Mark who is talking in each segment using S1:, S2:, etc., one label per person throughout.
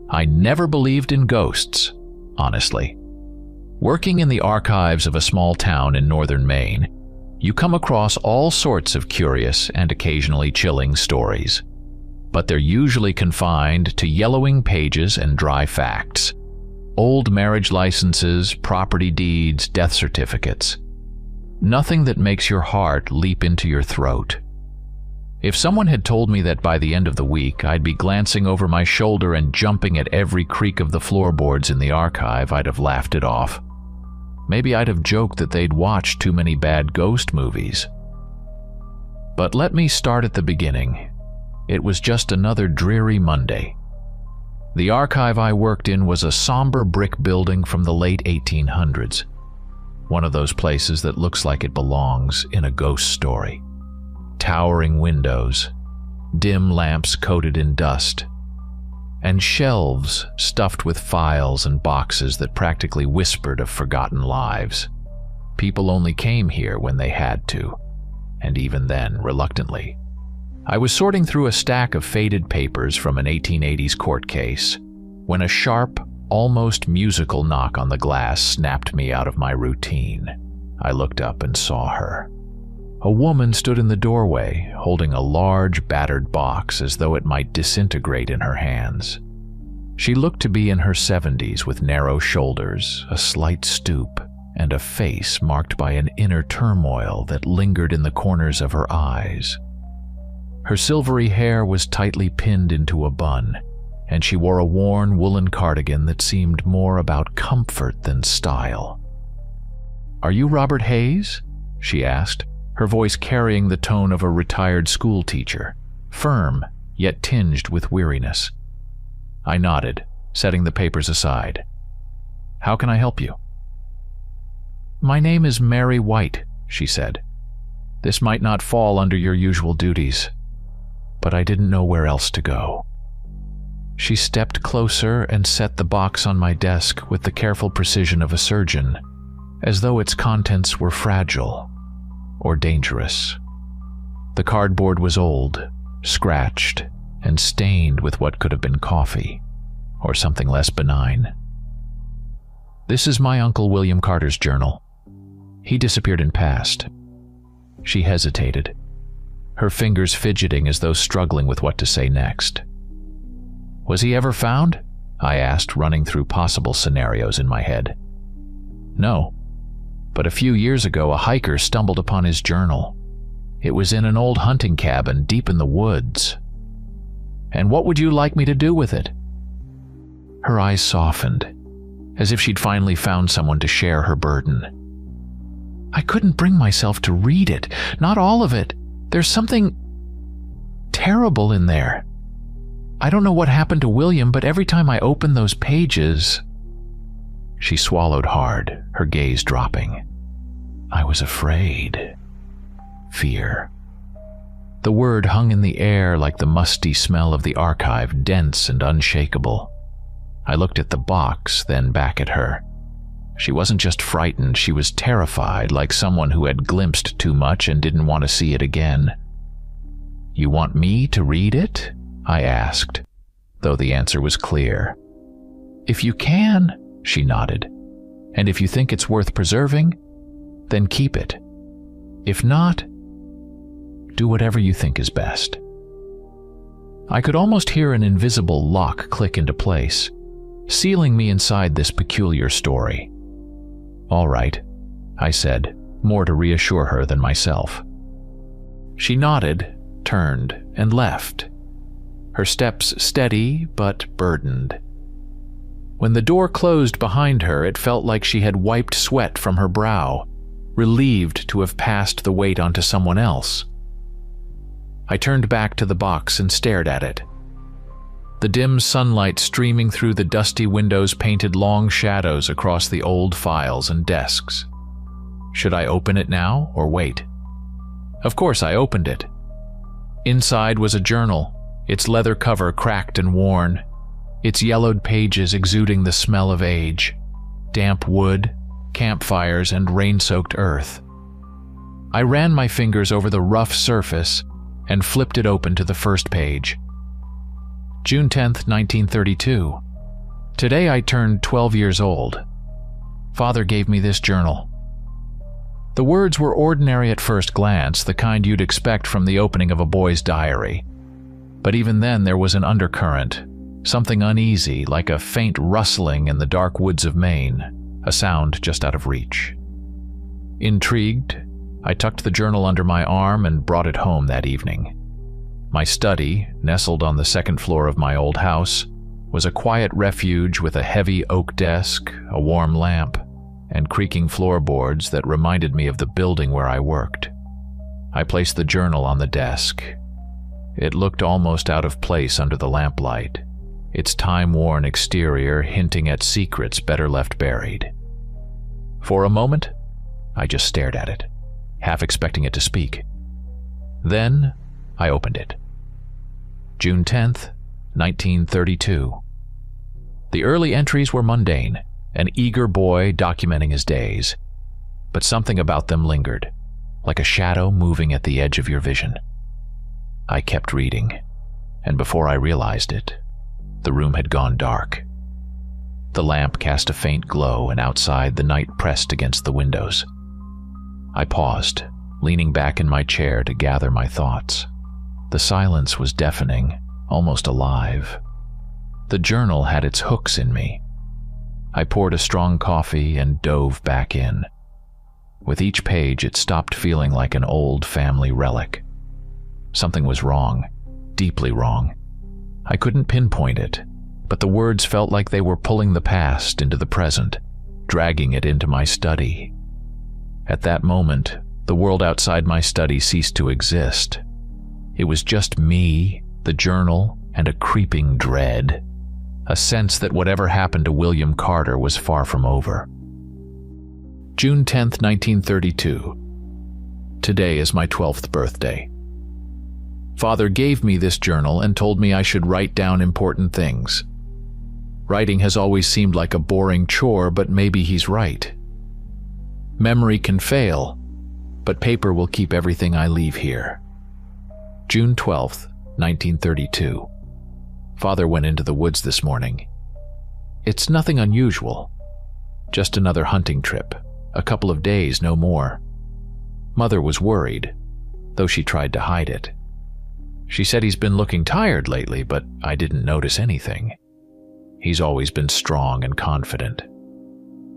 S1: I never believed in ghosts, honestly. Working in the archives of a small town in northern Maine, you come across all sorts of curious and occasionally chilling stories. But they're usually confined to yellowing pages and dry facts. Old marriage licenses, property deeds, death certificates. Nothing that makes your heart leap into your throat. If someone had told me that by the end of the week I'd be glancing over my shoulder and jumping at every creak of the floorboards in the archive, I'd have laughed it off. Maybe I'd have joked that they'd watched too many bad ghost movies. But let me start at the beginning. It was just another dreary Monday. The archive I worked in was a somber brick building from the late 1800s. One of those places that looks like it belongs in a ghost story. Towering windows, dim lamps coated in dust, and shelves stuffed with files and boxes that practically whispered of forgotten lives. People only came here when they had to, and even then, reluctantly. I was sorting through a stack of faded papers from an 1880s court case when a sharp, almost musical knock on the glass snapped me out of my routine. I looked up and saw her. A woman stood in the doorway, holding a large, battered box as though it might disintegrate in her hands. She looked to be in her 70s with narrow shoulders, a slight stoop, and a face marked by an inner turmoil that lingered in the corners of her eyes. Her silvery hair was tightly pinned into a bun, and she wore a worn woolen cardigan that seemed more about comfort than style. "Are you Robert Hayes?" she asked, her voice carrying the tone of a retired school teacher, firm yet tinged with weariness. I nodded, setting the papers aside. "How can I help you?" "My name is Mary White," she said. "This might not fall under your usual duties, but I didn't know where else to go." She stepped closer and set the box on my desk with the careful precision of a surgeon, as though its contents were fragile or dangerous. The cardboard was old, scratched, and stained with what could have been coffee, or something less benign. "This is my Uncle William Carter's journal. He disappeared in past." She hesitated, her fingers fidgeting as though struggling with what to say next. "Was he ever found?" I asked, running through possible scenarios in my head. "No, but a few years ago a hiker stumbled upon his journal. It was in an old hunting cabin deep in the woods." "And what would you like me to do with it?" Her eyes softened, as if she'd finally found someone to share her burden. "I couldn't bring myself to read it, not all of it. There's something terrible in there. I don't know what happened to William, but every time I open those pages..." She swallowed hard, her gaze dropping. "I was afraid." Fear. The word hung in the air like the musty smell of the archive, dense and unshakable. I looked at the box, then back at her. She wasn't just frightened, she was terrified, like someone who had glimpsed too much and didn't want to see it again. "You want me to read it?" I asked, though the answer was clear. "If you can," she nodded, "and if you think it's worth preserving, then keep it. If not, do whatever you think is best." I could almost hear an invisible lock click into place, sealing me inside this peculiar story. "All right," I said, more to reassure her than myself. She nodded, turned, and left, her steps steady but burdened. When the door closed behind her, it felt like she had wiped sweat from her brow, relieved to have passed the weight onto someone else. I turned back to the box and stared at it. The dim sunlight streaming through the dusty windows painted long shadows across the old files and desks. Should I open it now or wait? Of course I opened it. Inside was a journal, its leather cover cracked and worn, its yellowed pages exuding the smell of age, damp wood, campfires, and rain-soaked earth. I ran my fingers over the rough surface and flipped it open to the first page. June 10th, 1932, Today I turned 12 years old. Father gave me this journal. The words were ordinary at first glance, the kind you'd expect from the opening of a boy's diary. But even then there was an undercurrent, something uneasy, like a faint rustling in the dark woods of Maine, a sound just out of reach. Intrigued, I tucked the journal under my arm and brought it home that evening. My study, nestled on the second floor of my old house, was a quiet refuge with a heavy oak desk, a warm lamp, and creaking floorboards that reminded me of the building where I worked. I placed the journal on the desk. It looked almost out of place under the lamplight, its time-worn exterior hinting at secrets better left buried. For a moment, I just stared at it, half expecting it to speak. Then, I opened it. June 10th, 1932. The early entries were mundane, an eager boy documenting his days, but something about them lingered, like a shadow moving at the edge of your vision. I kept reading, and before I realized it, the room had gone dark. The lamp cast a faint glow, and outside the night pressed against the windows. I paused, leaning back in my chair to gather my thoughts. The silence was deafening, almost alive. The journal had its hooks in me. I poured a strong coffee and dove back in. With each page, it stopped feeling like an old family relic. Something was wrong, deeply wrong. I couldn't pinpoint it, but the words felt like they were pulling the past into the present, dragging it into my study. At that moment, the world outside my study ceased to exist. It was just me, the journal, and a creeping dread, a sense that whatever happened to William Carter was far from over. June 10th, 1932. Today is my 12th birthday. Father gave me this journal and told me I should write down important things. Writing has always seemed like a boring chore, but maybe he's right. Memory can fail, but paper will keep everything I leave here. June 12th, 1932. Father went into the woods this morning. It's nothing unusual, just another hunting trip, a couple of days, no more. Mother was worried, though she tried to hide it. She said he's been looking tired lately, but I didn't notice anything. He's always been strong and confident.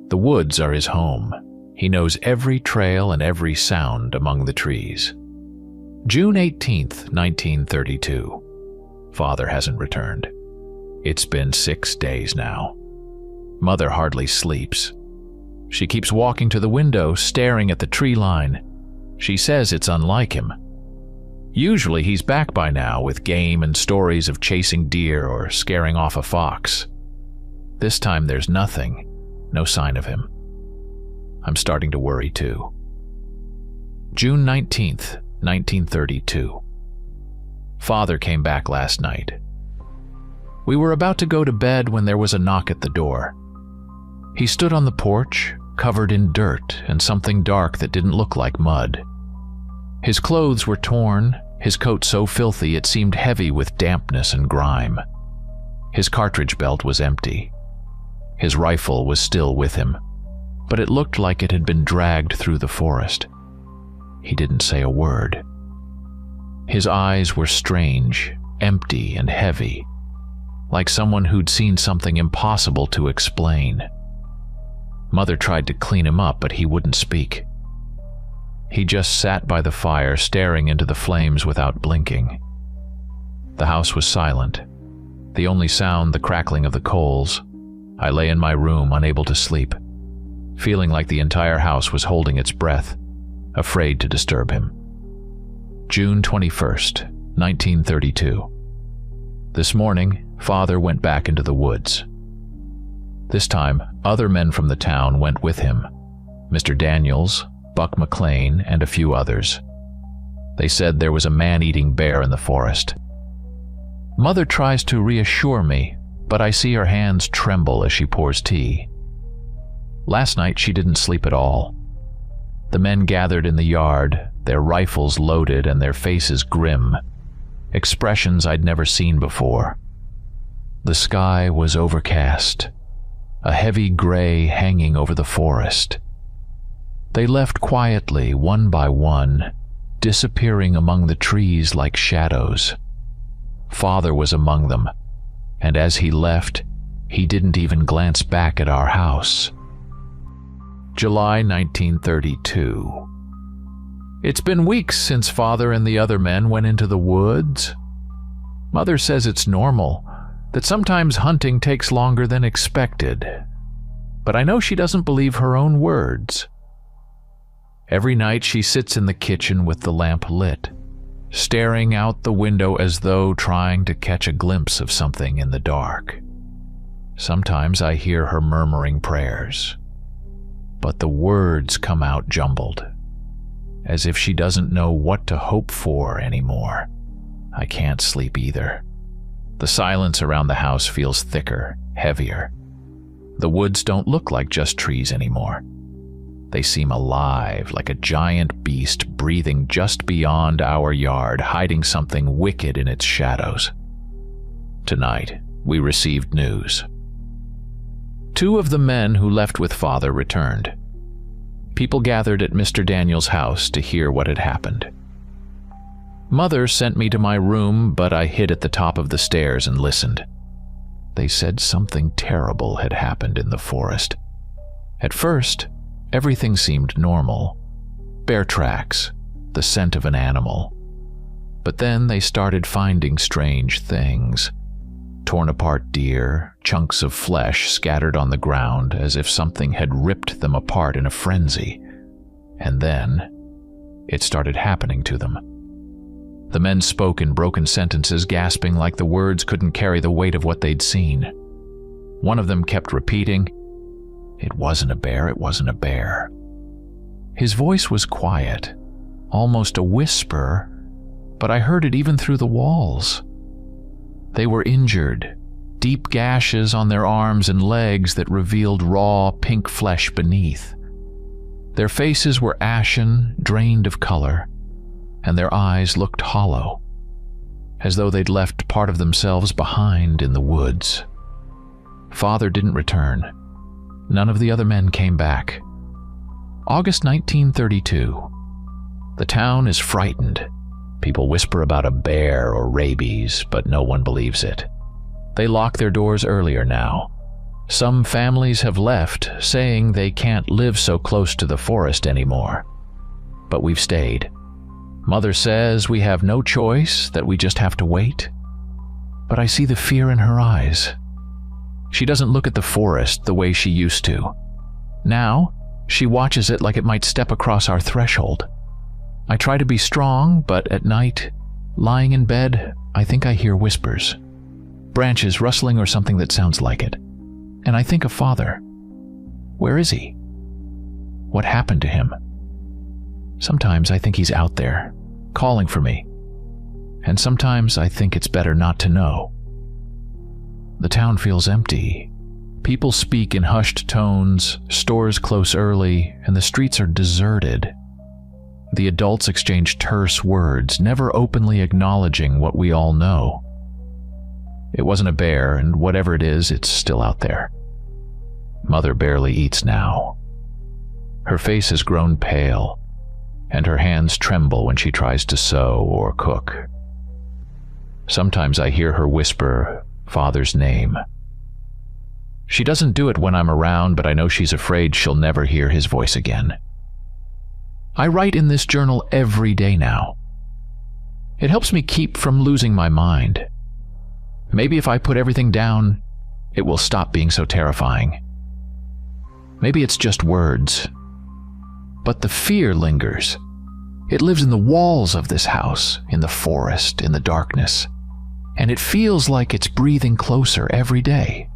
S1: The woods are his home. He knows every trail and every sound among the trees. June 18th, 1932. Father hasn't returned. It's been 6 days now. Mother hardly sleeps. She keeps walking to the window, staring at the tree line. She says it's unlike him. Usually he's back by now with game and stories of chasing deer or scaring off a fox. This time there's nothing, no sign of him. I'm starting to worry too. June 19th, 1932. Father came back last night. We were about to go to bed when there was a knock at the door. He stood on the porch, covered in dirt and something dark that didn't look like mud. His clothes were torn, his coat so filthy it seemed heavy with dampness and grime. His cartridge belt was empty. His rifle was still with him, but it looked like it had been dragged through the forest. He didn't say a word. His eyes were strange, empty and heavy, like someone who'd seen something impossible to explain. Mother tried to clean him up, but he wouldn't speak. He just sat by the fire, staring into the flames without blinking. The house was silent. The only sound, the crackling of the coals. I lay in my room, unable to sleep, feeling like the entire house was holding its breath, afraid to disturb him. June 21st, 1932. This morning, Father went back into the woods. This time, other men from the town went with him. Mr. Daniels, Buck McLean, and a few others. They said there was a man-eating bear in the forest. Mother tries to reassure me, but I see her hands tremble as she pours tea. Last night she didn't sleep at all. The men gathered in the yard, their rifles loaded and their faces grim, expressions I'd never seen before. The sky was overcast, a heavy gray hanging over the forest. They left quietly, one by one, disappearing among the trees like shadows. Father was among them, and as he left, he didn't even glance back at our house. July 1932. It's been weeks since Father and the other men went into the woods. Mother says it's normal, that sometimes hunting takes longer than expected. But I know she doesn't believe her own words. Every night she sits in the kitchen with the lamp lit, staring out the window as though trying to catch a glimpse of something in the dark. Sometimes I hear her murmuring prayers, but the words come out jumbled, as if she doesn't know what to hope for anymore. I can't sleep either. The silence around the house feels thicker, heavier. The woods don't look like just trees anymore. They seem alive, like a giant beast breathing just beyond our yard, hiding something wicked in its shadows. Tonight, we received news. 2 of the men who left with Father returned. People gathered at Mr. Daniel's house to hear what had happened. Mother sent me to my room, but I hid at the top of the stairs and listened. They said something terrible had happened in the forest. At first, everything seemed normal. Bear tracks, the scent of an animal. But then they started finding strange things. Torn apart deer, chunks of flesh scattered on the ground as if something had ripped them apart in a frenzy. And then, it started happening to them. The men spoke in broken sentences, gasping like the words couldn't carry the weight of what they'd seen. One of them kept repeating, "It wasn't a bear, it wasn't a bear." His voice was quiet, almost a whisper, but I heard it even through the walls. They were injured, deep gashes on their arms and legs that revealed raw, pink flesh beneath. Their faces were ashen, drained of color, and their eyes looked hollow, as though they'd left part of themselves behind in the woods. Father didn't return. None of the other men came back. August 1932. The town is frightened. People whisper about a bear or rabies, but no one believes it. They lock their doors earlier now. Some families have left, saying they can't live so close to the forest anymore. But we've stayed. Mother says we have no choice, that we just have to wait. But I see the fear in her eyes. She doesn't look at the forest the way she used to. Now, she watches it like it might step across our threshold. I try to be strong, but at night, lying in bed, I think I hear whispers. Branches rustling or something that sounds like it. And I think of Father. Where is he? What happened to him? Sometimes I think he's out there, calling for me. And sometimes I think it's better not to know. The town feels empty. People speak in hushed tones, stores close early, and the streets are deserted. The adults exchange terse words, never openly acknowledging what we all know. It wasn't a bear, and whatever it is, it's still out there. Mother barely eats now. Her face has grown pale, and her hands tremble when she tries to sew or cook. Sometimes I hear her whisper Father's name. She doesn't do it when I'm around, but I know she's afraid she'll never hear his voice again. I write in this journal every day now. It helps me keep from losing my mind. Maybe if I put everything down, it will stop being so terrifying. Maybe it's just words. But the fear lingers. It lives in the walls of this house, in the forest, in the darkness. And it feels like it's breathing closer every day.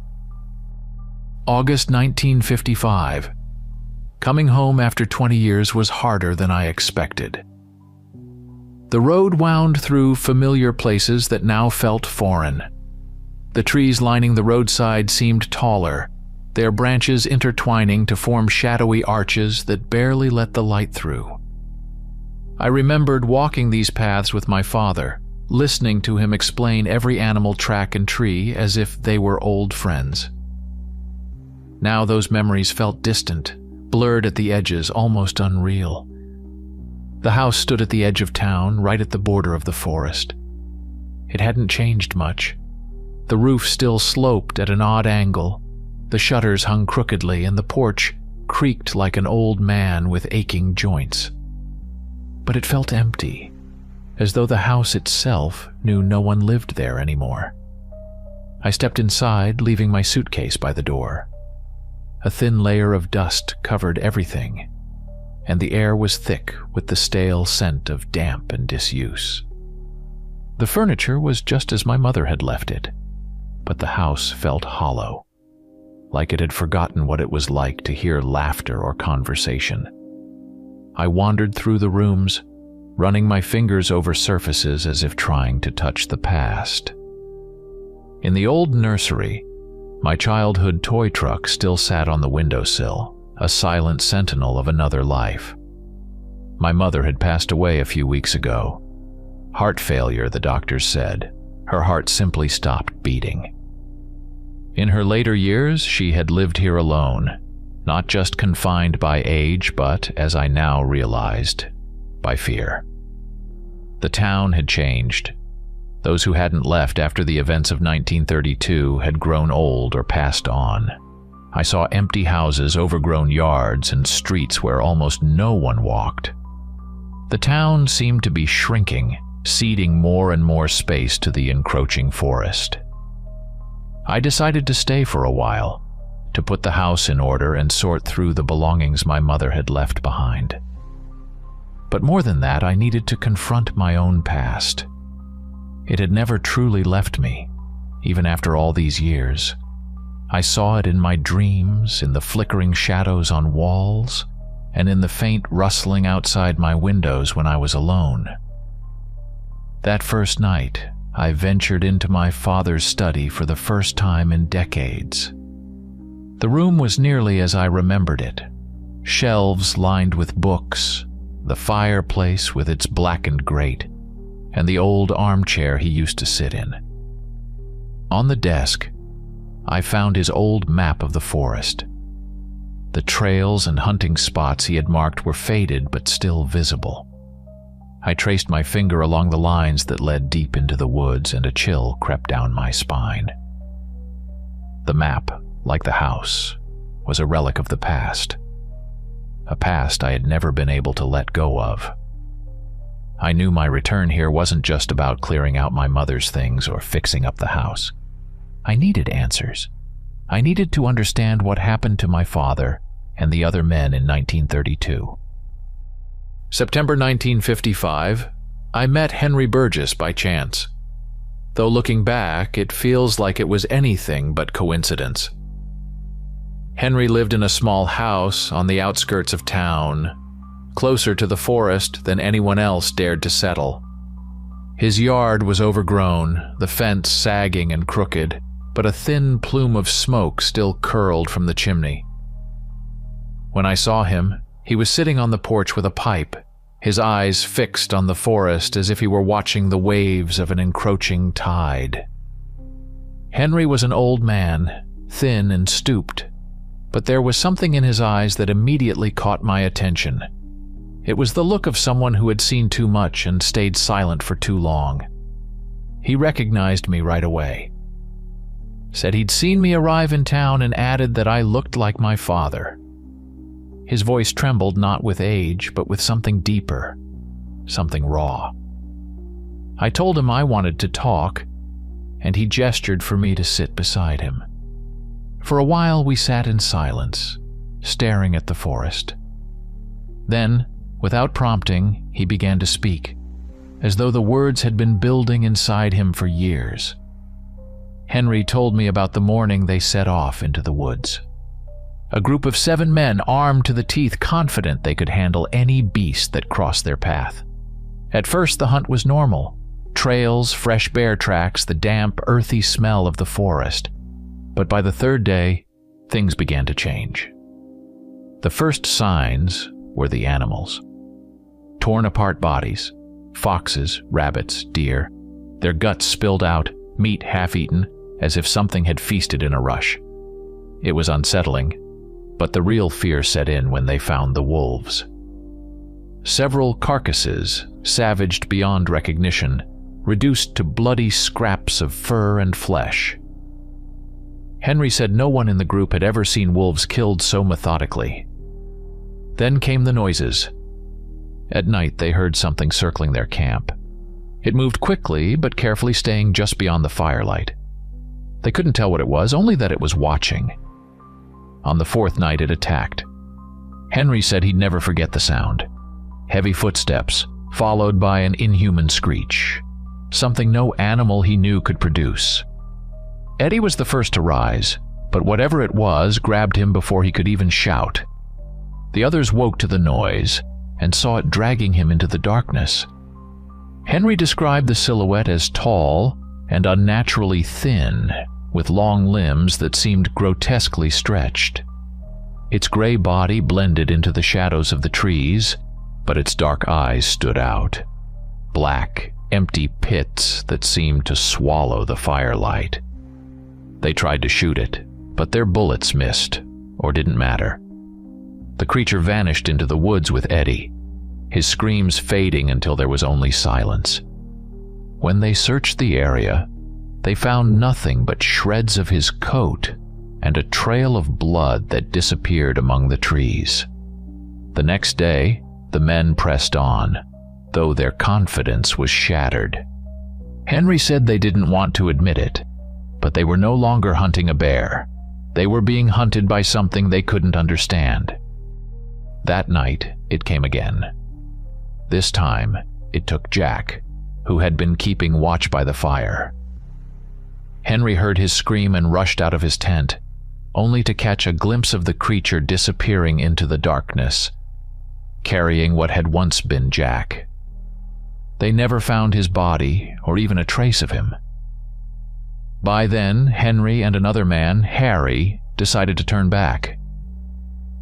S1: August 1955. Coming home after 20 years was harder than I expected. The road wound through familiar places that now felt foreign. The trees lining the roadside seemed taller, their branches intertwining to form shadowy arches that barely let the light through. I remembered walking these paths with my father, listening to him explain every animal track and tree as if they were old friends. Now those memories felt distant, blurred at the edges, almost unreal. The house stood at the edge of town, right at the border of the forest. It hadn't changed much. The roof still sloped at an odd angle, the shutters hung crookedly, and the porch creaked like an old man with aching joints. But it felt empty, as though the house itself knew no one lived there anymore. I stepped inside, leaving my suitcase by the door. A thin layer of dust covered everything, and the air was thick with the stale scent of damp and disuse. The furniture was just as my mother had left it, but the house felt hollow, like it had forgotten what it was like to hear laughter or conversation. I wandered through the rooms, running my fingers over surfaces as if trying to touch the past. In the old nursery, my childhood toy truck still sat on the windowsill, a silent sentinel of another life. My mother had passed away a few weeks ago. Heart failure, the doctors said. Her heart simply stopped beating. In her later years, she had lived here alone, not just confined by age, but, as I now realized, by fear. The town had changed. Those who hadn't left after the events of 1932 had grown old or passed on. I saw empty houses, overgrown yards, and streets where almost no one walked. The town seemed to be shrinking, ceding more and more space to the encroaching forest. I decided to stay for a while, to put the house in order and sort through the belongings my mother had left behind. But more than that, I needed to confront my own past. It had never truly left me, even after all these years. I saw it in my dreams, in the flickering shadows on walls, and in the faint rustling outside my windows when I was alone. That first night, I ventured into my father's study for the first time in decades. The room was nearly as I remembered it. Shelves lined with books, the fireplace with its blackened grate, and the old armchair he used to sit in. On the desk, I found his old map of the forest. The trails and hunting spots he had marked were faded but still visible. I traced my finger along the lines that led deep into the woods, and a chill crept down my spine. The map, like the house, was a relic of the past. A past I had never been able to let go of. I knew my return here wasn't just about clearing out my mother's things or fixing up the house. I needed answers. I needed to understand what happened to my father and the other men in 1932. September 1955, I met Henry Burgess by chance. Though looking back, it feels like it was anything but coincidence. Henry lived in a small house on the outskirts of town, closer to the forest than anyone else dared to settle. His yard was overgrown, the fence sagging and crooked, but a thin plume of smoke still curled from the chimney. When I saw him, he was sitting on the porch with a pipe, his eyes fixed on the forest as if he were watching the waves of an encroaching tide. Henry was an old man, thin and stooped, but there was something in his eyes that immediately caught my attention. It was the look of someone who had seen too much and stayed silent for too long. He recognized me right away. Said he'd seen me arrive in town and added that I looked like my father. His voice trembled not with age, but with something deeper, something raw. I told him I wanted to talk, and he gestured for me to sit beside him. For a while we sat in silence, staring at the forest. Then, without prompting, he began to speak, as though the words had been building inside him for years. Henry told me about the morning they set off into the woods. A group of 7 men armed to the teeth, confident they could handle any beast that crossed their path. At first the hunt was normal. Trails, fresh bear tracks, the damp, earthy smell of the forest. But by the 3rd day, things began to change. The first signs were the animals. Torn apart bodies, foxes, rabbits, deer, their guts spilled out, meat half-eaten, as if something had feasted in a rush. It was unsettling, but the real fear set in when they found the wolves. Several carcasses, savaged beyond recognition, reduced to bloody scraps of fur and flesh. Henry said no one in the group had ever seen wolves killed so methodically. Then came the noises. At night, they heard something circling their camp. It moved quickly, but carefully staying just beyond the firelight. They couldn't tell what it was, only that it was watching. On the fourth night, it attacked. Henry said he'd never forget the sound. Heavy footsteps, followed by an inhuman screech. Something no animal he knew could produce. Eddie was the first to rise, but whatever it was grabbed him before he could even shout. The others woke to the noise and saw it dragging him into the darkness. Henry described the silhouette as tall and unnaturally thin, with long limbs that seemed grotesquely stretched. Its gray body blended into the shadows of the trees, but its dark eyes stood out. Black, empty pits that seemed to swallow the firelight. They tried to shoot it, but their bullets missed, or didn't matter. The creature vanished into the woods with Eddie, his screams fading until there was only silence. When they searched the area, they found nothing but shreds of his coat and a trail of blood that disappeared among the trees. The next day, the men pressed on, though their confidence was shattered. Henry said they didn't want to admit it, but they were no longer hunting a bear. They were being hunted by something they couldn't understand. That night, it came again. This time, it took Jack, who had been keeping watch by the fire. Henry heard his scream and rushed out of his tent, only to catch a glimpse of the creature disappearing into the darkness, carrying what had once been Jack. They never found his body or even a trace of him. By then, Henry and another man, Harry, decided to turn back.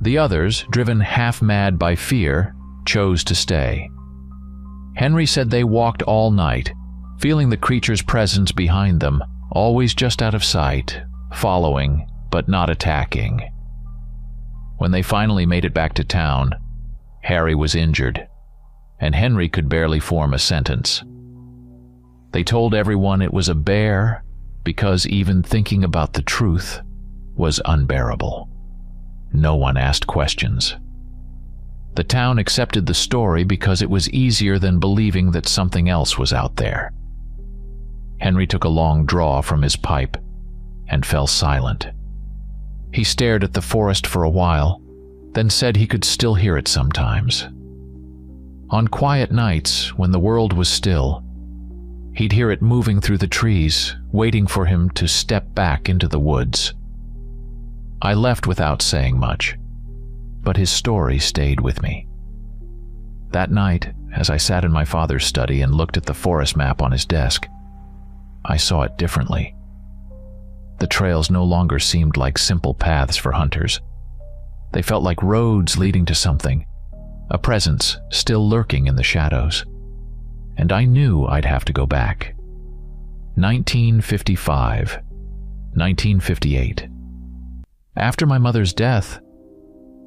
S1: The others, driven half-mad by fear, chose to stay. Henry said they walked all night, feeling the creature's presence behind them, always just out of sight, following, but not attacking. When they finally made it back to town, Harry was injured, and Henry could barely form a sentence. They told everyone it was a bear because even thinking about the truth was unbearable. No one asked questions. The town accepted the story because it was easier than believing that something else was out there. Henry took a long draw from his pipe and fell silent. He stared at the forest for a while, then said he could still hear it sometimes. On quiet nights, when the world was still, he'd hear it moving through the trees, waiting for him to step back into the woods. I left without saying much, but his story stayed with me. That night, as I sat in my father's study and looked at the forest map on his desk, I saw it differently. The trails no longer seemed like simple paths for hunters. They felt like roads leading to something, a presence still lurking in the shadows. And I knew I'd have to go back. 1955, 1958. After my mother's death,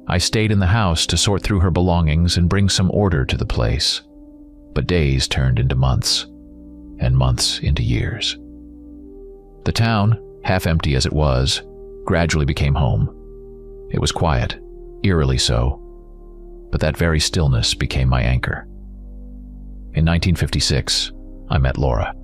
S1: I stayed in the house to sort through her belongings and bring some order to the place. But days turned into months, and months into years. The town, half empty as it was, gradually became home. It was quiet, eerily so, but that very stillness became my anchor. In 1956, I met Laura.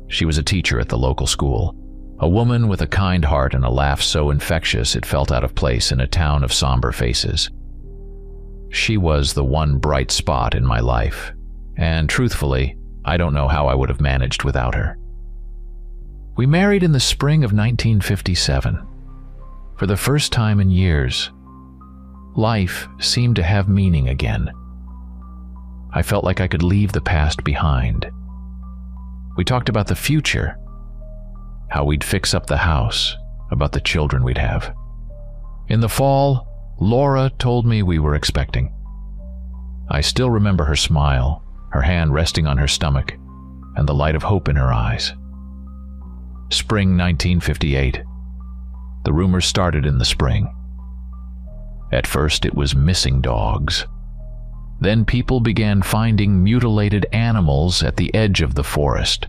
S1: She was a teacher at the local school, a woman with a kind heart and a laugh so infectious it felt out of place in a town of somber faces. She was the one bright spot in my life, and truthfully, I don't know how I would have managed without her. We married in the spring of 1957. For the first time in years, life seemed to have meaning again. I felt like I could leave the past behind. We talked about the future, how we'd fix up the house, about the children we'd have. In the fall, Laura told me we were expecting. I still remember her smile, her hand resting on her stomach, and the light of hope in her eyes. Spring 1958. The rumors started in the spring. At first it was missing dogs. Then people began finding mutilated animals at the edge of the forest.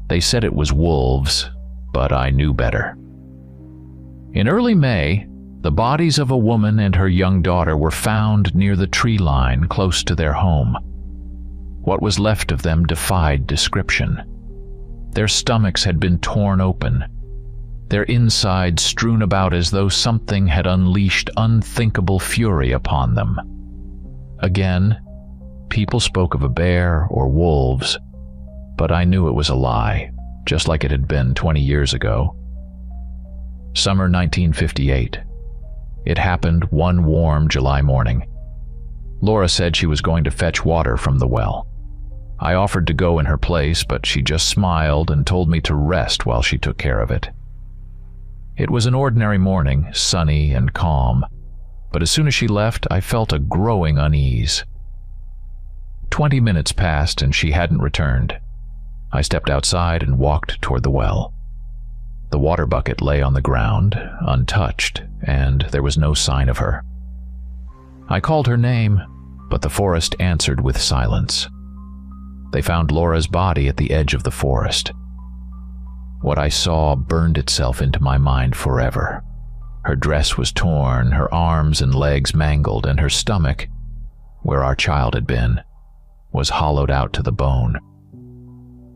S1: They said it was wolves, but I knew better. In early May, the bodies of a woman and her young daughter were found near the tree line close to their home. What was left of them defied description. Their stomachs had been torn open, their insides strewn about as though something had unleashed unthinkable fury upon them. Again, people spoke of a bear or wolves, but I knew it was a lie, just like it had been 20 years ago. Summer 1958. It happened one warm July morning. Laura said she was going to fetch water from the well. I offered to go in her place, but she just smiled and told me to rest while she took care of it. It was an ordinary morning, sunny and calm, but as soon as she left, I felt a growing unease. 20 minutes passed and she hadn't returned. I stepped outside and walked toward the well. The water bucket lay on the ground, untouched, and there was no sign of her. I called her name, but the forest answered with silence. They found Laura's body at the edge of the forest. What I saw burned itself into my mind forever. Her dress was torn, her arms and legs mangled, and her stomach, where our child had been, was hollowed out to the bone.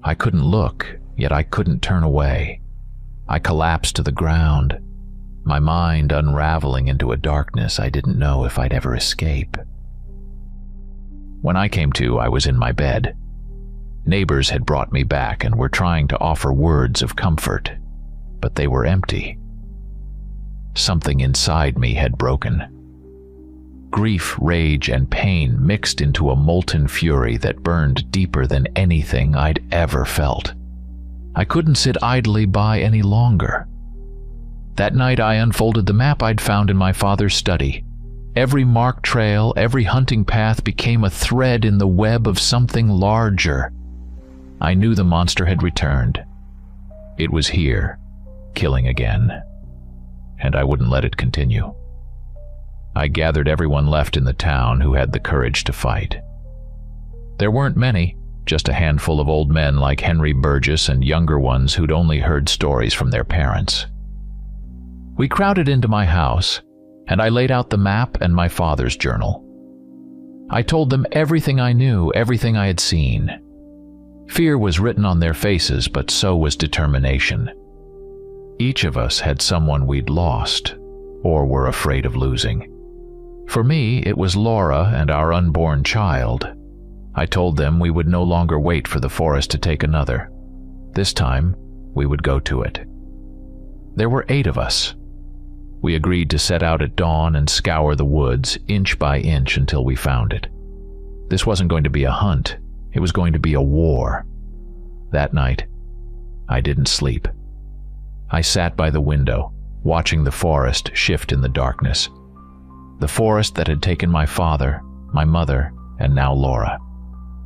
S1: I couldn't look, yet I couldn't turn away. I collapsed to the ground, my mind unraveling into a darkness I didn't know if I'd ever escape. When I came to, I was in my bed. Neighbors had brought me back and were trying to offer words of comfort, but they were empty. Something inside me had broken. Grief, rage, and pain mixed into a molten fury that burned deeper than anything I'd ever felt. I couldn't sit idly by any longer. That night I unfolded the map I'd found in my father's study. Every marked trail, every hunting path became a thread in the web of something larger. I knew the monster had returned. It was here, killing again, and I wouldn't let it continue. I gathered everyone left in the town who had the courage to fight. There weren't many, just a handful of old men like Henry Burgess and younger ones who'd only heard stories from their parents. We crowded into my house, and I laid out the map and my father's journal. I told them everything I knew, everything I had seen. Fear was written on their faces, but so was determination. Each of us had someone we'd lost, or were afraid of losing. For me, it was Laura and our unborn child. I told them we would no longer wait for the forest to take another. This time, we would go to it. There were 8 of us. We agreed to set out at dawn and scour the woods inch by inch until we found it. This wasn't going to be a hunt. It was going to be a war. That night, I didn't sleep. I sat by the window, watching the forest shift in the darkness. The forest that had taken my father, my mother, and now Laura.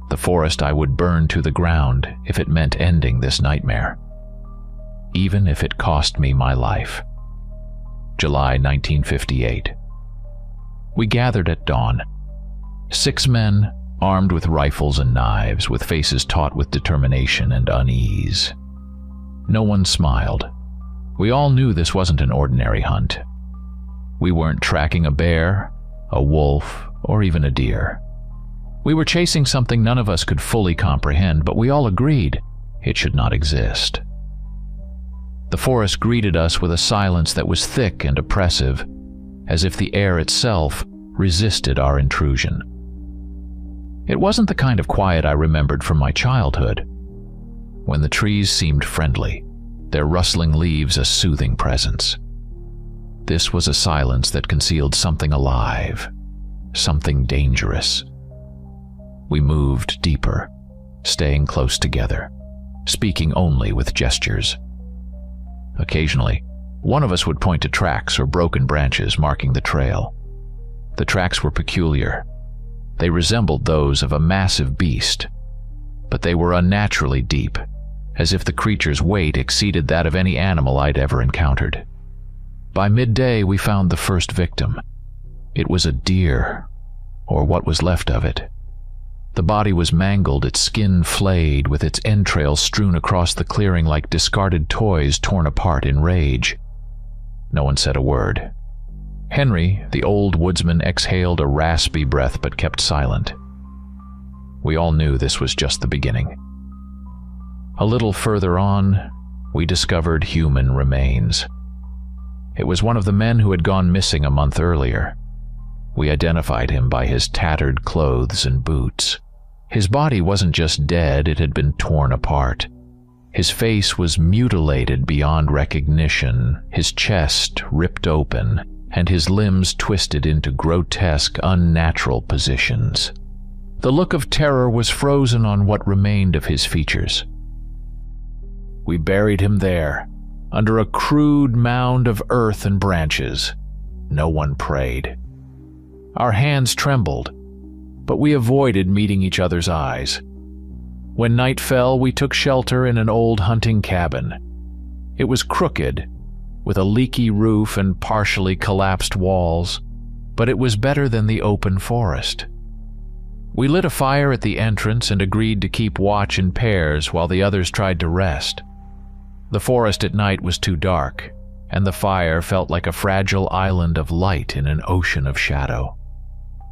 S1: The forest I would burn to the ground if it meant ending this nightmare. Even if it cost me my life. July 1958. We gathered at dawn. 6 men, armed with rifles and knives, with faces taut with determination and unease. No one smiled. We all knew this wasn't an ordinary hunt. We weren't tracking a bear, a wolf, or even a deer. We were chasing something none of us could fully comprehend, but we all agreed it should not exist. The forest greeted us with a silence that was thick and oppressive, as if the air itself resisted our intrusion. It wasn't the kind of quiet I remembered from my childhood, when the trees seemed friendly, their rustling leaves a soothing presence. This was a silence that concealed something alive, something dangerous. We moved deeper, staying close together, speaking only with gestures. Occasionally, one of us would point to tracks or broken branches marking the trail. The tracks were peculiar. They resembled those of a massive beast. but they were unnaturally deep, as if the creature's weight exceeded that of any animal I'd ever encountered. By midday, we found the first victim. It was a deer, or what was left of it. The body was mangled, its skin flayed, with its entrails strewn across the clearing like discarded toys torn apart in rage. No one said a word. Henry, the old woodsman, exhaled a raspy breath but kept silent. We all knew this was just the beginning. A little further on, we discovered human remains. It was one of the men who had gone missing a month earlier. We identified him by his tattered clothes and boots. His body wasn't just dead, it had been torn apart. His face was mutilated beyond recognition, his chest ripped open, and his limbs twisted into grotesque, unnatural positions. The look of terror was frozen on what remained of his features. We buried him there, under a crude mound of earth and branches. No one prayed. Our hands trembled, but we avoided meeting each other's eyes. When night fell, we took shelter in an old hunting cabin. It was crooked, with a leaky roof and partially collapsed walls, but it was better than the open forest. We lit a fire at the entrance and agreed to keep watch in pairs while the others tried to rest. The forest at night was too dark, and the fire felt like a fragile island of light in an ocean of shadow.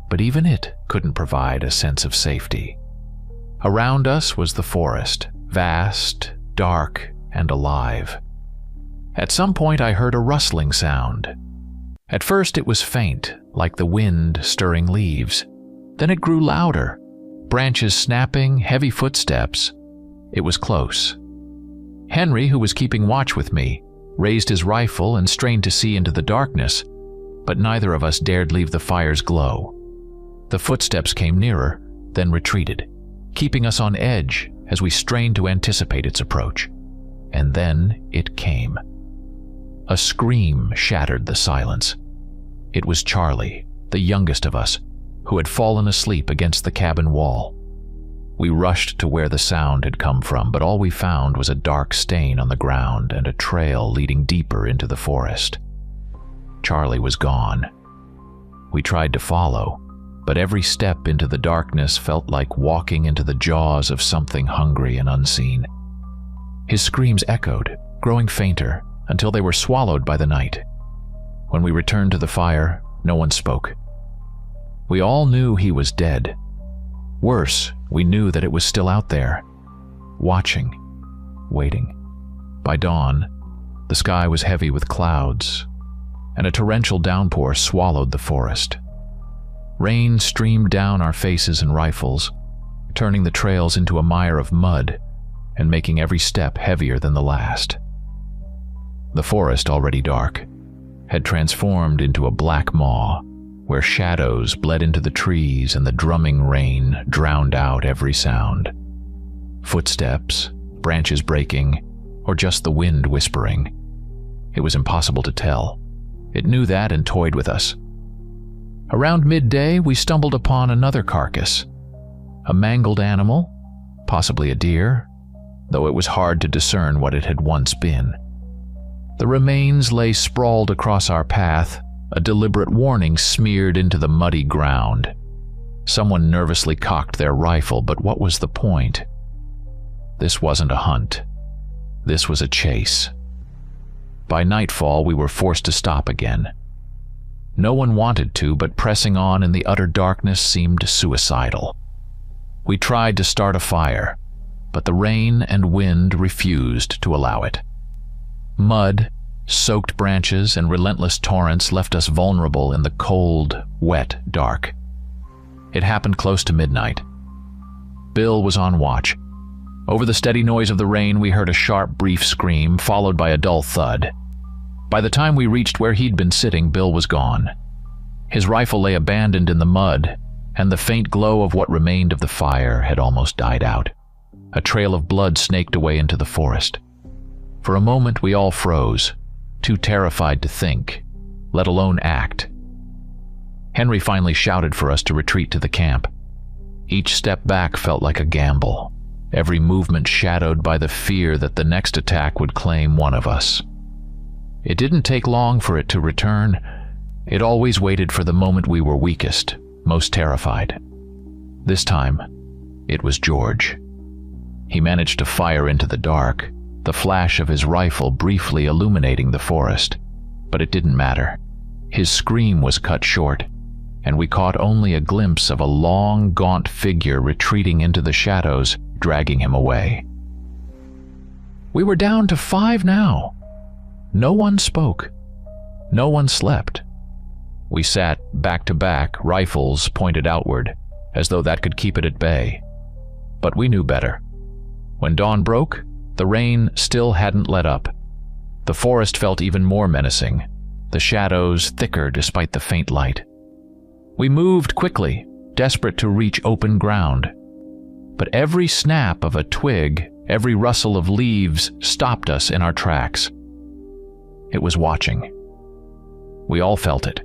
S1: But even it couldn't provide a sense of safety. Around us was the forest, vast, dark, and alive. At some point I heard a rustling sound. At first it was faint, like the wind stirring leaves. Then it grew louder, branches snapping, heavy footsteps. It was close. Henry, who was keeping watch with me, raised his rifle and strained to see into the darkness, but neither of us dared leave the fire's glow. The footsteps came nearer, then retreated, keeping us on edge as we strained to anticipate its approach. And then it came. A scream shattered the silence. It was Charlie, the youngest of us, who had fallen asleep against the cabin wall. We rushed to where the sound had come from, but all we found was a dark stain on the ground and a trail leading deeper into the forest. Charlie was gone. We tried to follow, but every step into the darkness felt like walking into the jaws of something hungry and unseen. His screams echoed, growing fainter, until they were swallowed by the night. When we returned to the fire, no one spoke. We all knew he was dead. Worse, we knew that it was still out there, watching, waiting. By dawn, the sky was heavy with clouds, and a torrential downpour swallowed the forest. Rain streamed down our faces and rifles, turning the trails into a mire of mud and making every step heavier than the last. The forest, already dark, had transformed into a black maw, where shadows bled into the trees and the drumming rain drowned out every sound. Footsteps, branches breaking, or just the wind whispering. It was impossible to tell. It knew that and toyed with us. Around midday, we stumbled upon another carcass. A mangled animal, possibly a deer, though it was hard to discern what it had once been. The remains lay sprawled across our path, a deliberate warning smeared into the muddy ground. Someone nervously cocked their rifle, but what was the point? This wasn't a hunt. This was a chase. By nightfall, we were forced to stop again. No one wanted to, but pressing on in the utter darkness seemed suicidal. We tried to start a fire, but the rain and wind refused to allow it. Mud, soaked branches, and relentless torrents left us vulnerable in the cold, wet dark. It happened close to midnight. Bill was on watch. Over the steady noise of the rain, we heard a sharp, brief scream, followed by a dull thud. By the time we reached where he'd been sitting, Bill was gone. His rifle lay abandoned in the mud, and the faint glow of what remained of the fire had almost died out. A trail of blood snaked away into the forest. For a moment, we all froze, too terrified to think, let alone act. Henry finally shouted for us to retreat to the camp. Each step back felt like a gamble. every movement shadowed by the fear that the next attack would claim one of us. It didn't take long for it to return. It always waited for the moment we were weakest, most terrified. This time, it was George. He managed to fire into the dark, the flash of his rifle briefly illuminating the forest. But it didn't matter. His scream was cut short, and we caught only a glimpse of a long, gaunt figure retreating into the shadows, dragging him away. We were down to 5 now. No one spoke. No one slept. We sat back to back, rifles pointed outward, as though that could keep it at bay. But we knew better. When dawn broke, the rain still hadn't let up. The forest felt even more menacing, the shadows thicker despite the faint light. We moved quickly, desperate to reach open ground. But every snap of a twig, every rustle of leaves stopped us in our tracks. It was watching. We all felt it.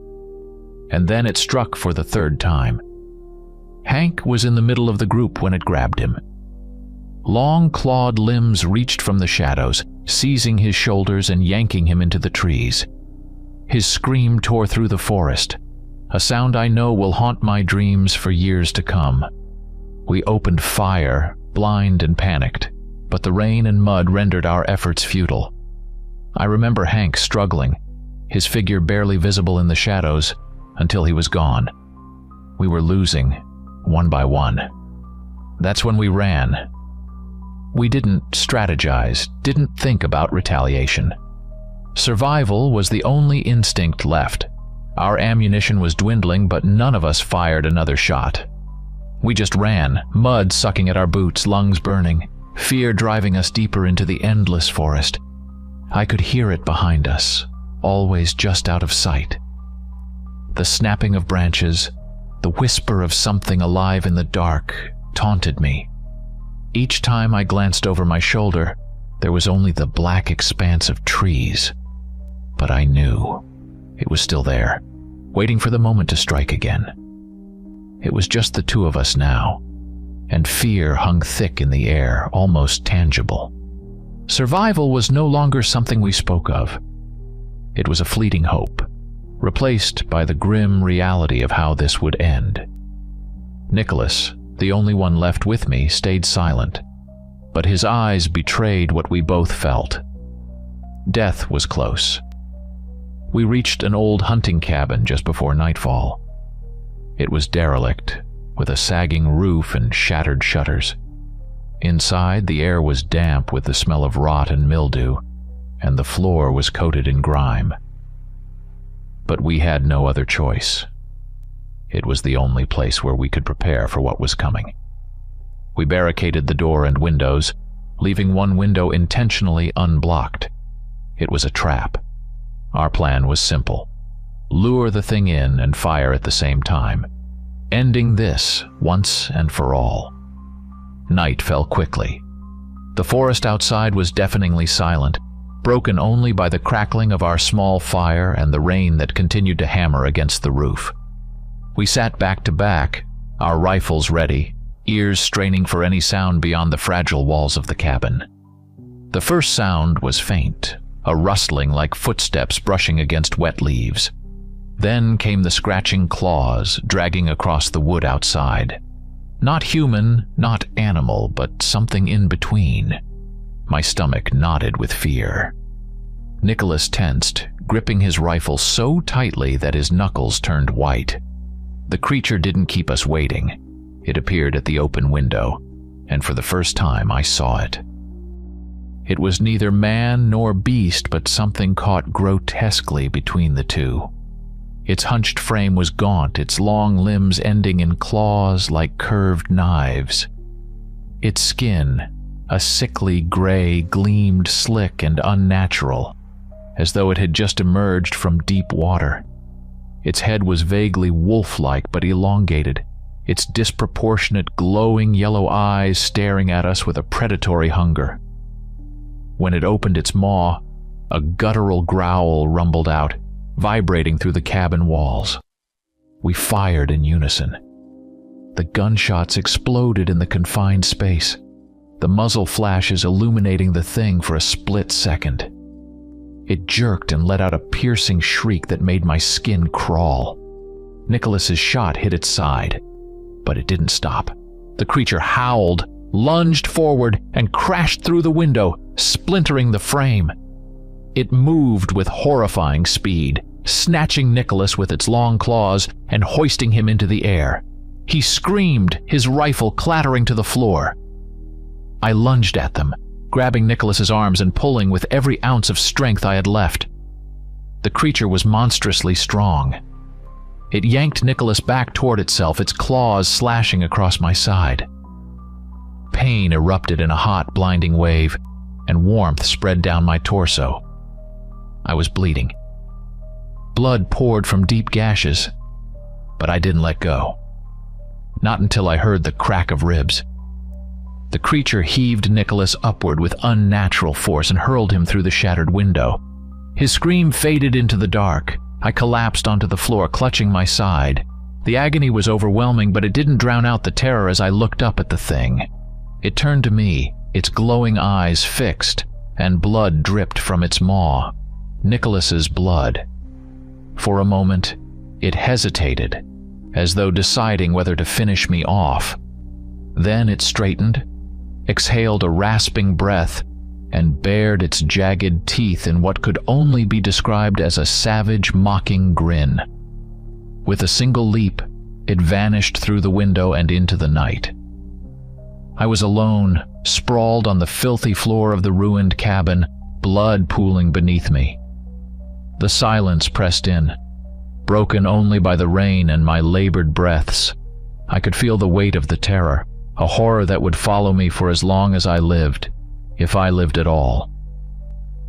S1: And then it struck for the 3rd time. Hank was in the middle of the group when it grabbed him. Long clawed limbs reached from the shadows, seizing his shoulders and yanking him into the trees. His scream tore through the forest, a sound I know will haunt my dreams for years to come. We opened fire, blind and panicked, but the rain and mud rendered our efforts futile. I remember Hank struggling, his figure barely visible in the shadows, until he was gone. We were losing, one by one. That's when we ran. We didn't strategize, didn't think about retaliation. Survival was the only instinct left. Our ammunition was dwindling, but none of us fired another shot. We just ran, mud sucking at our boots, lungs burning, fear driving us deeper into the endless forest. I could hear it behind us, always just out of sight. The snapping of branches, the whisper of something alive in the dark, taunted me. Each time I glanced over my shoulder, there was only the black expanse of trees. But I knew it was still there, waiting for the moment to strike again. It was just the 2 of us now, and fear hung thick in the air, almost tangible. Survival was no longer something we spoke of. It was a fleeting hope, replaced by the grim reality of how this would end. Nicholas, the only one left with me, stayed silent, but his eyes betrayed what we both felt. Death was close. We reached an old hunting cabin just before nightfall. It was derelict, with a sagging roof and shattered shutters. Inside, the air was damp with the smell of rot and mildew, and the floor was coated in grime. But we had no other choice. It was the only place where we could prepare for what was coming. We barricaded the door and windows, leaving one window intentionally unblocked. It was a trap. Our plan was simple: lure the thing in and fire at the same time, ending this once and for all. Night fell quickly. The forest outside was deafeningly silent, broken only by the crackling of our small fire and the rain that continued to hammer against the roof. We sat back to back, our rifles ready, ears straining for any sound beyond the fragile walls of the cabin. The first sound was faint, a rustling like footsteps brushing against wet leaves. Then came the scratching claws dragging across the wood outside. Not human, not animal, but something in between. My stomach knotted with fear. Nicholas tensed, gripping his rifle so tightly that his knuckles turned white. The creature didn't keep us waiting. It appeared at the open window, and for the first time I saw it. It was neither man nor beast, but something caught grotesquely between the two. Its hunched frame was gaunt, its long limbs ending in claws like curved knives. Its skin, a sickly gray, gleamed slick and unnatural, as though it had just emerged from deep water. Its head was vaguely wolf-like but elongated, its disproportionate glowing yellow eyes staring at us with a predatory hunger. When it opened its maw, a guttural growl rumbled out, vibrating through the cabin walls. We fired in unison. The gunshots exploded in the confined space. the muzzle flashes illuminating the thing for a split second. It jerked and let out a piercing shriek that made my skin crawl. Nicholas's shot hit its side, but it didn't stop. The creature howled, lunged forward, and crashed through the window, splintering the frame. It moved with horrifying speed, snatching Nicholas with its long claws and hoisting him into the air. He screamed, his rifle clattering to the floor. I lunged at them, grabbing Nicholas's arms and pulling with every ounce of strength I had left. The creature was monstrously strong. It yanked Nicholas back toward itself, its claws slashing across my side. Pain erupted in a hot, blinding wave, and warmth spread down my torso. I was bleeding. Blood poured from deep gashes, but I didn't let go. Not until I heard the crack of ribs. The creature heaved Nicholas upward with unnatural force and hurled him through the shattered window. His scream faded into the dark. I collapsed onto the floor, clutching my side. The agony was overwhelming, but it didn't drown out the terror as I looked up at the thing. It turned to me, its glowing eyes fixed, and blood dripped from its maw. Nicholas's blood. For a moment, it hesitated, as though deciding whether to finish me off. Then it straightened, exhaled a rasping breath, and bared its jagged teeth in what could only be described as a savage, mocking grin. With a single leap, it vanished through the window and into the night. I was alone, sprawled on the filthy floor of the ruined cabin, blood pooling beneath me. The silence pressed in, broken only by the rain and my labored breaths. I could feel the weight of the terror, a horror that would follow me for as long as I lived, if I lived at all.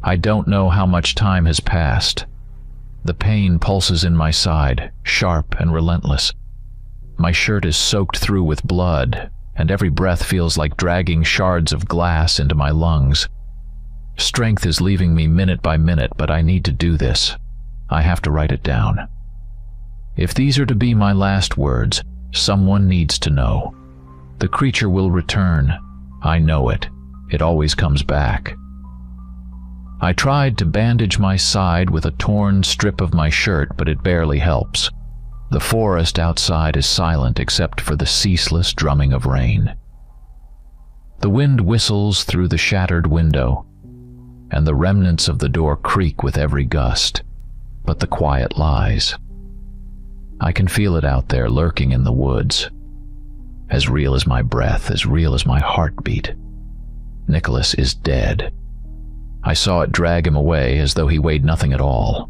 S1: I don't know how much time has passed. The pain pulses in my side, sharp and relentless. My shirt is soaked through with blood, and every breath feels like dragging shards of glass into my lungs. Strength is leaving me minute by minute, but I need to do this. I have to write it down. If these are to be my last words, someone needs to know. The creature will return. I know it. It always comes back. I tried to bandage my side with a torn strip of my shirt, but it barely helps. The forest outside is silent except for the ceaseless drumming of rain. The wind whistles through the shattered window, and the remnants of the door creak with every gust, but the quiet lies. I can feel it out there lurking in the woods, as real as my breath, as real as my heartbeat. Nicholas is dead. I saw it drag him away as though he weighed nothing at all.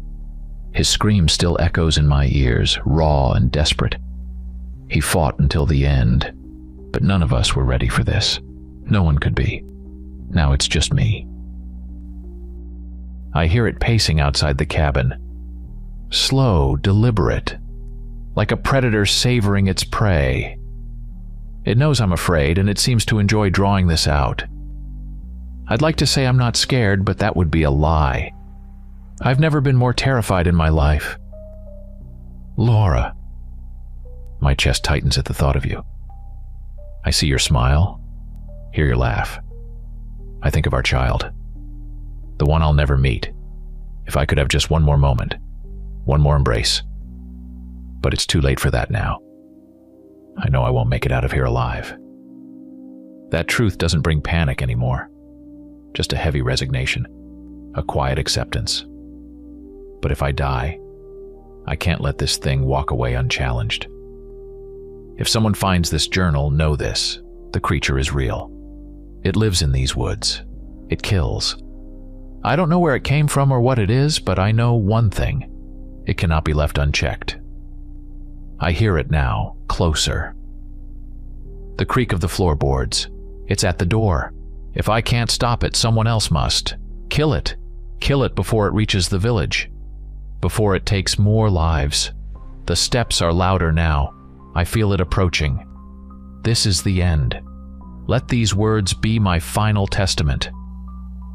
S1: His scream still echoes in my ears, raw and desperate. He fought until the end, but none of us were ready for this. No one could be. Now it's just me. I hear it pacing outside the cabin. Slow, deliberate, like a predator savoring its prey. It knows I'm afraid, and it seems to enjoy drawing this out. I'd like to say I'm not scared, but that would be a lie. I've never been more terrified in my life. Laura. My chest tightens at the thought of you. I see your smile, hear your laugh. I think of our child, the one I'll never meet. If I could have just one more moment, one more embrace. But it's too late for that now. I know I won't make it out of here alive. That truth doesn't bring panic anymore. Just a heavy resignation, a quiet acceptance. But if I die, I can't let this thing walk away unchallenged. If someone finds this journal, know this: the creature is real. It lives in these woods. It kills. I don't know where it came from or what it is, but I know one thing: it cannot be left unchecked. I hear it now, closer. The creak of the floorboards. It's at the door. If I can't stop it, someone else must. Kill it. Kill it before it reaches the village. Before it takes more lives. The steps are louder now. I feel it approaching. This is the end. Let these words be my final testament.